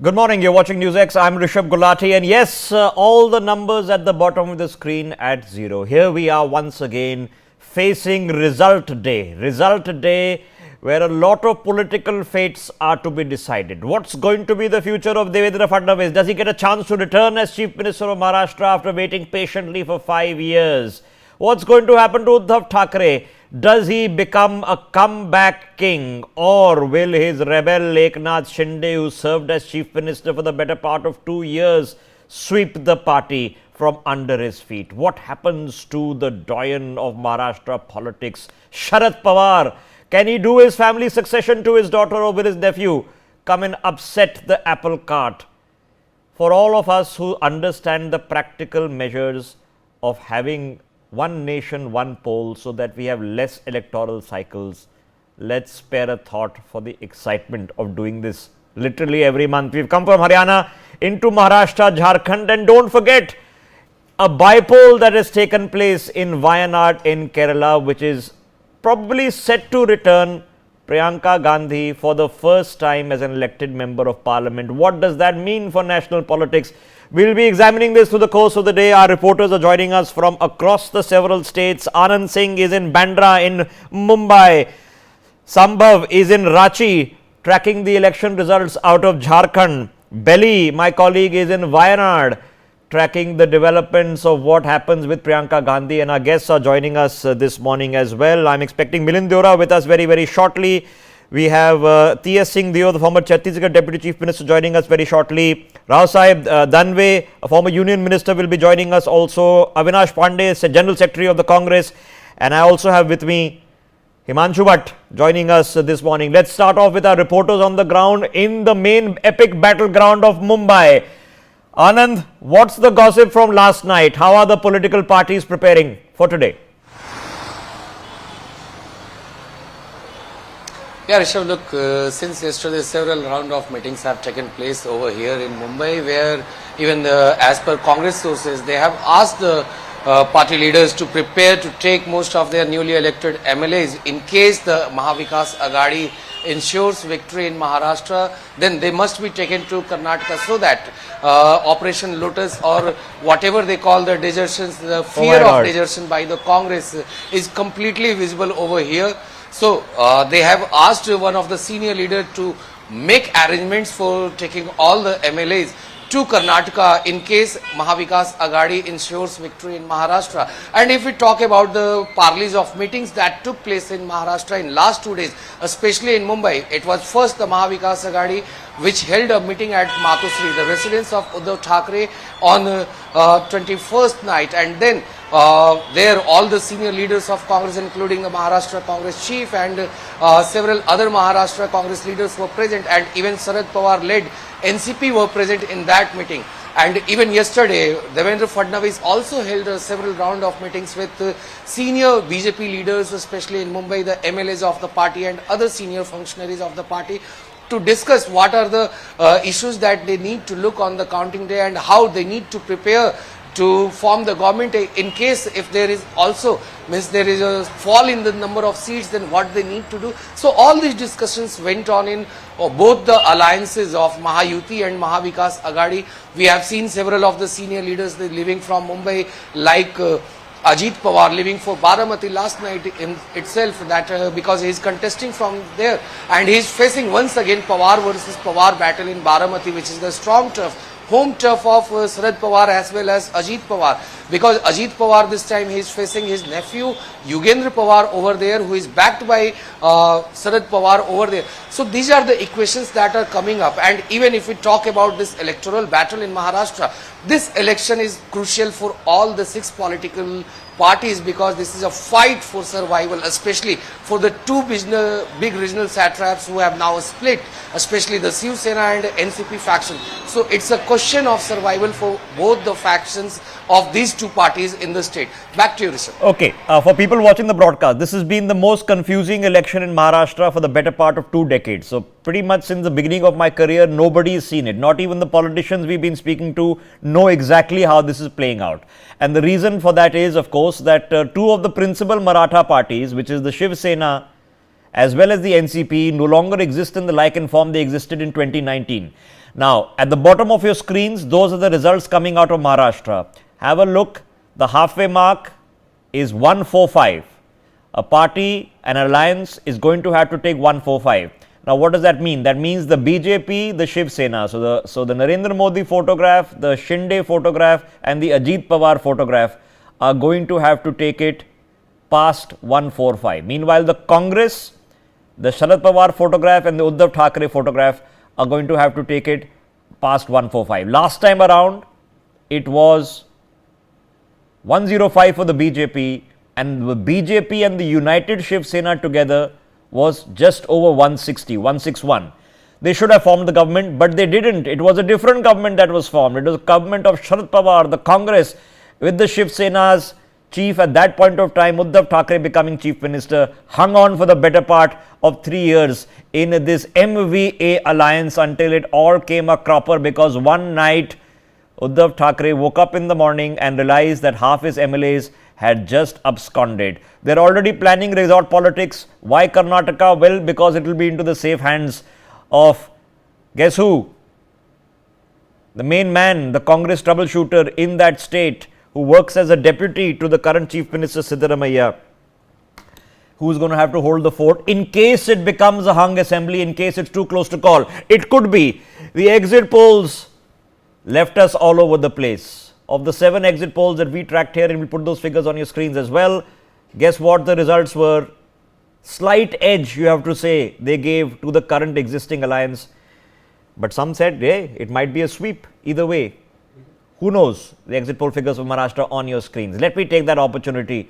Good morning, you're watching NewsX. I'm Rishabh Gulati, and yes, all the numbers at the bottom of the screen at zero. Here we are once again facing result day. Result day where a lot of political fates are to be decided. What's going to be the future of Devendra Fadnavis? Does he get a chance to return as Chief Minister of Maharashtra after waiting patiently for 5 years? What's going to happen to Uddhav Thackeray? Does he become a comeback king, or will his rebel Eknath Shinde, who served as Chief Minister for the better part of 2 years, sweep the party from under his feet? What happens to the doyen of Maharashtra politics, Sharat Pawar? Can he do his family succession to his daughter, or will his nephew come and upset the apple cart? For all of us who understand the practical measures of having one nation, one poll, so that we have less electoral cycles, let's spare a thought for the excitement of doing this literally every month. We've come from Haryana into Maharashtra, Jharkhand, and don't forget a by-poll that has taken place in Wayanad in Kerala, which is probably set to return Priyanka Gandhi for the first time as an elected member of parliament. What does that mean for national politics? We'll be examining this through the course of the day. Our reporters are joining us from across the several states. Anand Singh is in Bandra in Mumbai. Sambhav is in Ranchi tracking the election results out of Jharkhand. Belly, my colleague, is in Wayanad tracking the developments of what happens with Priyanka Gandhi, and our guests are joining us this morning as well. I'm expecting Milind Deora with us very shortly. We have T.S. Singh Deo, the former Chhattisgarh Deputy Chief Minister, joining us very shortly. Rao Sahib Danve, a former Union Minister, will be joining us also. Avinash Pandey, General Secretary of the Congress. And I also have with me Himanshu Bhatt joining us this morning. Let's start off with our reporters on the ground in the main epic battleground of Mumbai. Anand, what's the gossip from last night? How are the political parties preparing for today? Yeah, Rishabh, look, since yesterday several round of meetings have taken place over here in Mumbai, where even as per Congress sources, they have asked the party leaders to prepare to take most of their newly elected MLAs in case the Mahavikas Aghadi ensures victory in Maharashtra, then they must be taken to Karnataka so that Operation Lotus, or whatever they call the desertions, the fear of desertion by the Congress is completely visible over here. So they have asked one of the senior leaders to make arrangements for taking all the MLAs to Karnataka in case Mahavikas Aghadi ensures victory in Maharashtra. And if we talk about the Parleys of meetings that took place in Maharashtra in last 2 days, especially in Mumbai, it was first the Mahavikas Aghadi which held a meeting at Matosri, the residence of Uddhav Thackeray, on 21st night, and then there all the senior leaders of Congress, including the Maharashtra Congress chief and several other Maharashtra Congress leaders were present, and even Sharat Pawar led NCP were present in that meeting. And even yesterday, Devendra Fadnavis also held several round of meetings with senior BJP leaders, especially in Mumbai, the MLAs of the party and other senior functionaries of the party, to discuss what are the issues that they need to look on the counting day and how they need to prepare to form the government in case if there is also there is a fall in the number of seats, then what they need to do. So all these discussions went on in both the alliances of Mahayuti and Mahavikas Aghadi. We have seen several of the senior leaders leaving from Mumbai, like Ajit Pawar leaving for Baramati last night in itself, that because he is contesting from there and he is facing once again Pawar versus Pawar battle in Baramati, which is the strong turf, home turf of Sharat Pawar as well as Ajit Pawar, because Ajit Pawar this time he is facing his nephew Yugendra Pawar over there, who is backed by Sharat Pawar over there. So these are the equations that are coming up, and even if we talk about this electoral battle in Maharashtra, this election is crucial for all the 6 political parties, because this is a fight for survival, especially for the two big regional satraps who have now split, especially the Shiv Sena and NCP faction. So it's a question of survival for both the factions of these two parties in the state. Back to you, Rishabh. Okay, for people watching the broadcast, this has been the most confusing election in Maharashtra for the better part of 2 decades. So pretty much since the beginning of my career, nobody has seen it. Not even the politicians we've been speaking to know exactly how this is playing out. And the reason for that is, of course, that two of the principal Maratha parties, which is the Shiv Sena as well as the NCP, no longer exist in the like and form they existed in 2019. Now, at the bottom of your screens, those are the results coming out of Maharashtra. Have a look. The halfway mark is 145. A party, an alliance is going to have to take 145. Now, what does that mean? That means the BJP, the Shiv Sena. So the Narendra Modi photograph, the Shinde photograph and the Ajit Pawar photograph are going to have to take it past 145. Meanwhile, the Congress, the Sharat Pawar photograph and the Uddhav Thackeray photograph are going to have to take it past 145. Last time around, it was 105 for the BJP, and the BJP and the United Shiv Sena together was just over 160, 161. They should have formed the government, but they didn't. It was a different government that was formed. It was a government of Sharat Pawar, the Congress, with the Shiv Sena's chief at that point of time, Uddhav Thackeray, becoming chief minister, hung on for the better part of 3 years in this MVA alliance until it all came a cropper, because one night Uddhav Thackeray woke up in the morning and realized that half his MLAs had just absconded. They're already planning resort politics. Why Karnataka? Well, because it will be into the safe hands of, guess who? The main man, the Congress troubleshooter in that state, who works as a deputy to the current Chief Minister Siddaramaiah, who is going to have to hold the fort in case it becomes a hung assembly, in case it's too close to call. It could be. The exit polls left us all over the place. Of the 7 exit polls that we tracked here, and we put those figures on your screens as well, guess what the results were? Slight edge, you have to say, they gave to the current existing alliance. But some said, hey, it might be a sweep either way. Who knows? The exit poll figures of Maharashtra on your screens. Let me take that opportunity